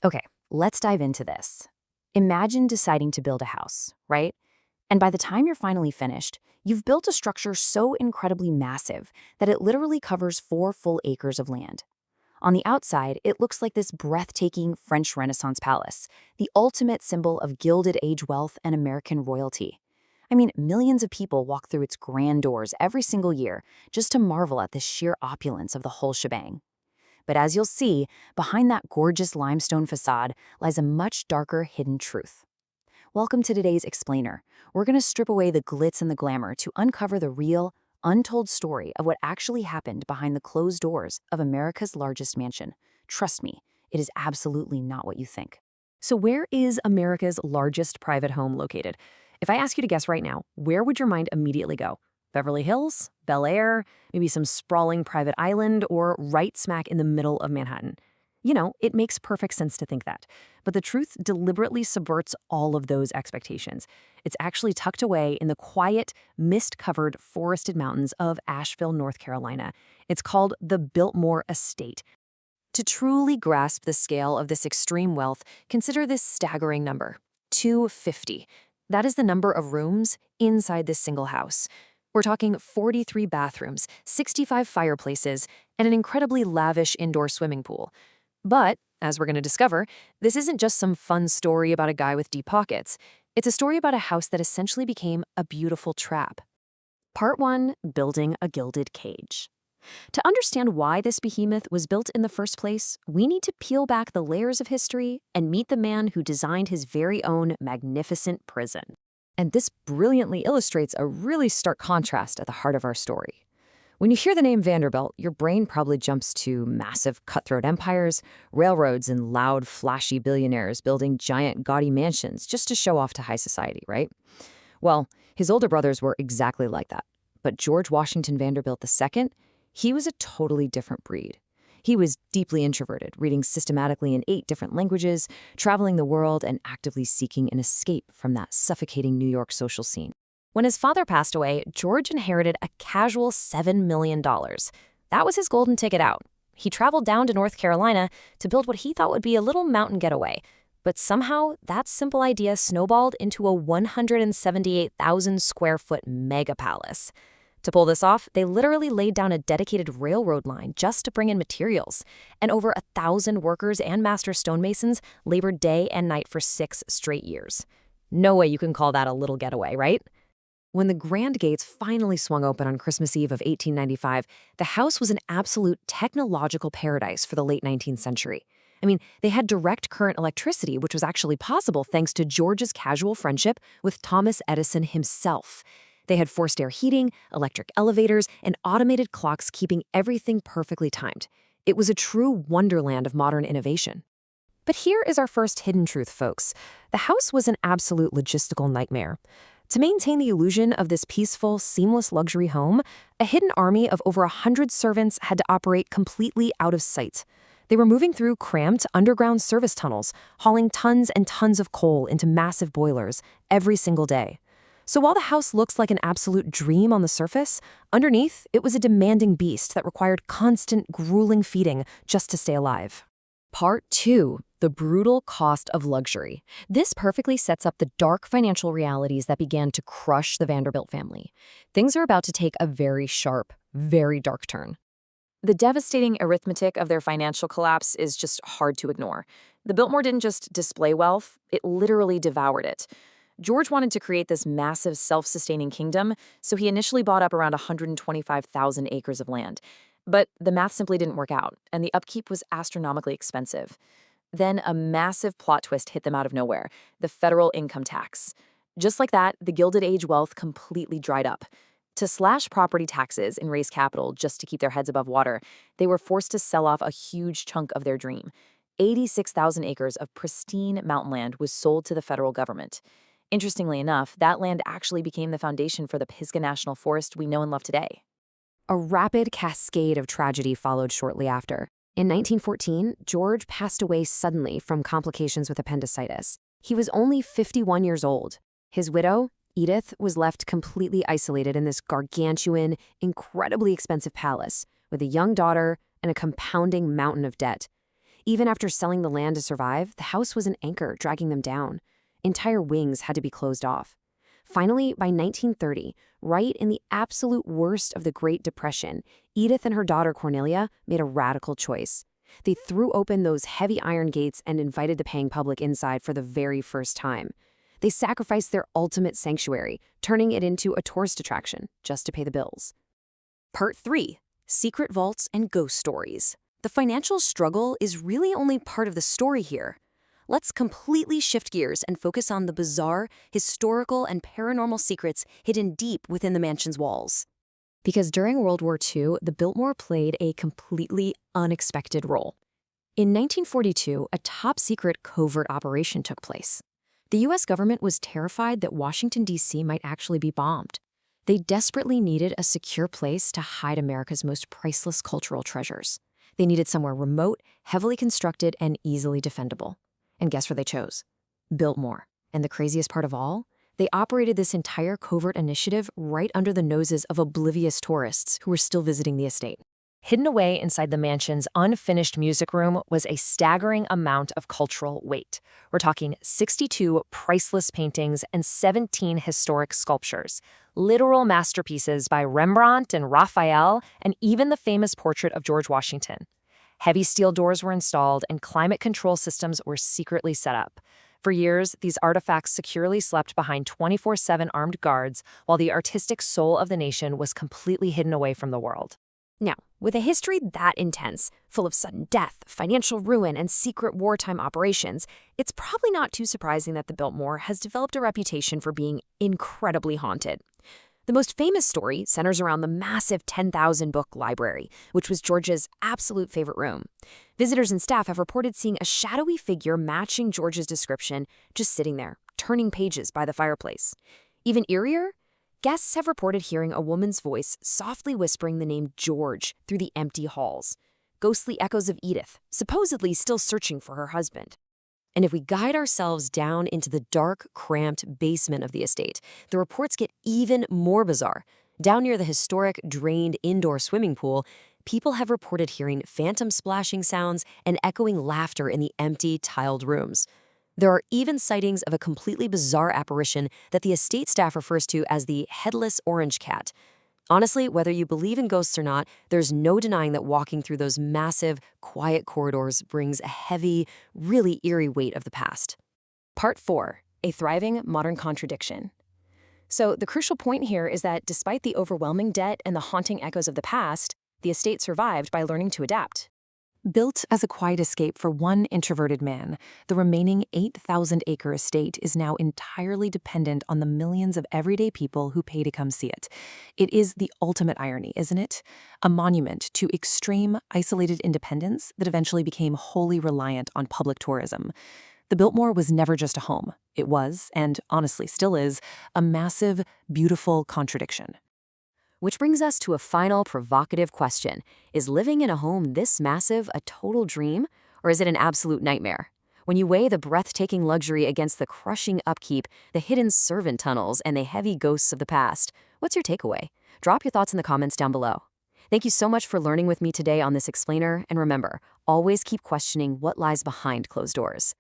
Okay, let's dive into this. Imagine deciding to build a house, right? And by the time you're finally finished, you've built a structure so incredibly massive that it literally covers 4 full acres of land. On the outside, it looks like this breathtaking French Renaissance palace, the ultimate symbol of Gilded Age wealth and American royalty. I mean, millions of people walk through its grand doors every single year just to marvel at the sheer opulence of the whole shebang. But as you'll see, behind that gorgeous limestone facade lies a much darker hidden truth. Welcome to today's Explainer. We're going to strip away the glitz and the glamour to uncover the real, untold story of what actually happened behind the closed doors of America's largest mansion. Trust me, it is absolutely not what you think. So where is America's largest private home located? If I ask you to guess right now, where would your mind immediately go? Beverly Hills? Bel Air? Maybe some sprawling private island, or right smack in the middle of Manhattan? You know, it makes perfect sense to think that. But the truth deliberately subverts all of those expectations. It's actually tucked away in the quiet, mist-covered, forested mountains of Asheville, North Carolina. It's called the Biltmore Estate. To truly grasp the scale of this extreme wealth, consider this staggering number: 250. That is the number of rooms inside this single house. We're talking 43 bathrooms, 65 fireplaces, and an incredibly lavish indoor swimming pool. But, as we're going to discover, this isn't just some fun story about a guy with deep pockets. It's a story about a house that essentially became a beautiful trap. Part 1, Building a Gilded Cage. To understand why this behemoth was built in the first place, we need to peel back the layers of history and meet the man who designed his very own magnificent prison. And this brilliantly illustrates a really stark contrast at the heart of our story. When you hear the name Vanderbilt, your brain probably jumps to massive cutthroat empires, railroads, and loud, flashy billionaires building giant, gaudy mansions just to show off to high society, right? Well, his older brothers were exactly like that. But George Washington Vanderbilt II, he was a totally different breed. He was deeply introverted, reading systematically in 8 different languages, traveling the world, and actively seeking an escape from that suffocating New York social scene. When his father passed away, George inherited a casual $7 million. That was his golden ticket out. He traveled down to North Carolina to build what he thought would be a little mountain getaway. But somehow, that simple idea snowballed into a 178,000 square foot mega palace. To pull this off, they literally laid down a dedicated railroad line just to bring in materials, and over 1,000 workers and master stonemasons labored day and night for 6 straight years. No way you can call that a little getaway, right? When the grand gates finally swung open on Christmas Eve of 1895, the house was an absolute technological paradise for the late 19th century. I mean, they had direct current electricity, which was actually possible thanks to George's casual friendship with Thomas Edison himself. They had forced air heating, electric elevators, and automated clocks keeping everything perfectly timed. It was a true wonderland of modern innovation. But here is our first hidden truth, folks. The house was an absolute logistical nightmare. To maintain the illusion of this peaceful, seamless luxury home, a hidden army of over 100 servants had to operate completely out of sight. They were moving through cramped underground service tunnels, hauling tons and tons of coal into massive boilers every single day. So while the house looks like an absolute dream on the surface, underneath, it was a demanding beast that required constant, grueling feeding just to stay alive. Part 2, the brutal cost of luxury. This perfectly sets up the dark financial realities that began to crush the Vanderbilt family. Things are about to take a very sharp, very dark turn. The devastating arithmetic of their financial collapse is just hard to ignore. The Biltmore didn't just display wealth, it literally devoured it. George wanted to create this massive self-sustaining kingdom, so he initially bought up around 125,000 acres of land. But the math simply didn't work out, and the upkeep was astronomically expensive. Then a massive plot twist hit them out of nowhere: the federal income tax. Just like that, the Gilded Age wealth completely dried up. To slash property taxes and raise capital just to keep their heads above water, they were forced to sell off a huge chunk of their dream. 86,000 acres of pristine mountain land was sold to the federal government. Interestingly enough, that land actually became the foundation for the Pisgah National Forest we know and love today. A rapid cascade of tragedy followed shortly after. In 1914, George passed away suddenly from complications with appendicitis. He was only 51 years old. His widow, Edith, was left completely isolated in this gargantuan, incredibly expensive palace, with a young daughter and a compounding mountain of debt. Even after selling the land to survive, the house was an anchor dragging them down. Entire wings had to be closed off. Finally, by 1930, right in the absolute worst of the Great Depression, Edith and her daughter Cornelia made a radical choice. They threw open those heavy iron gates and invited the paying public inside for the very first time. They sacrificed their ultimate sanctuary, turning it into a tourist attraction just to pay the bills. Part 3. Secret Vaults and Ghost Stories. The financial struggle is really only part of the story here. Let's completely shift gears and focus on the bizarre, historical, and paranormal secrets hidden deep within the mansion's walls. Because during World War II, the Biltmore played a completely unexpected role. In 1942, a top-secret covert operation took place. The U.S. government was terrified that Washington, D.C. might actually be bombed. They desperately needed a secure place to hide America's most priceless cultural treasures. They needed somewhere remote, heavily constructed, and easily defendable. And guess where they chose? Biltmore. And the craziest part of all? They operated this entire covert initiative right under the noses of oblivious tourists who were still visiting the estate. Hidden away inside the mansion's unfinished music room was a staggering amount of cultural weight. We're talking 62 priceless paintings and 17 historic sculptures, literal masterpieces by Rembrandt and Raphael, and even the famous portrait of George Washington. Heavy steel doors were installed and climate control systems were secretly set up. For years, these artifacts securely slept behind 24/7 armed guards while the artistic soul of the nation was completely hidden away from the world. Now, with a history that intense, full of sudden death, financial ruin, and secret wartime operations, it's probably not too surprising that the Biltmore has developed a reputation for being incredibly haunted. The most famous story centers around the massive 10,000-book library, which was George's absolute favorite room. Visitors and staff have reported seeing a shadowy figure matching George's description just sitting there, turning pages by the fireplace. Even eerier, guests have reported hearing a woman's voice softly whispering the name George through the empty halls. Ghostly echoes of Edith, supposedly still searching for her husband. And if we guide ourselves down into the dark, cramped basement of the estate, the reports get even more bizarre. Down near the historic, drained indoor swimming pool, people have reported hearing phantom splashing sounds and echoing laughter in the empty, tiled rooms. There are even sightings of a completely bizarre apparition that the estate staff refers to as the headless orange cat. Honestly, whether you believe in ghosts or not, there's no denying that walking through those massive, quiet corridors brings a heavy, really eerie weight of the past. Part 4. A thriving modern contradiction. So the crucial point here is that despite the overwhelming debt and the haunting echoes of the past, the estate survived by learning to adapt. Built as a quiet escape for one introverted man, the remaining 8,000-acre estate is now entirely dependent on the millions of everyday people who pay to come see it. It is the ultimate irony, isn't it? A monument to extreme, isolated independence that eventually became wholly reliant on public tourism. The Biltmore was never just a home. It was, and honestly still is, a massive, beautiful contradiction. Which brings us to a final provocative question. Is living in a home this massive a total dream, or is it an absolute nightmare? When you weigh the breathtaking luxury against the crushing upkeep, the hidden servant tunnels, and the heavy ghosts of the past, what's your takeaway? Drop your thoughts in the comments down below. Thank you so much for learning with me today on this explainer, and remember, always keep questioning what lies behind closed doors.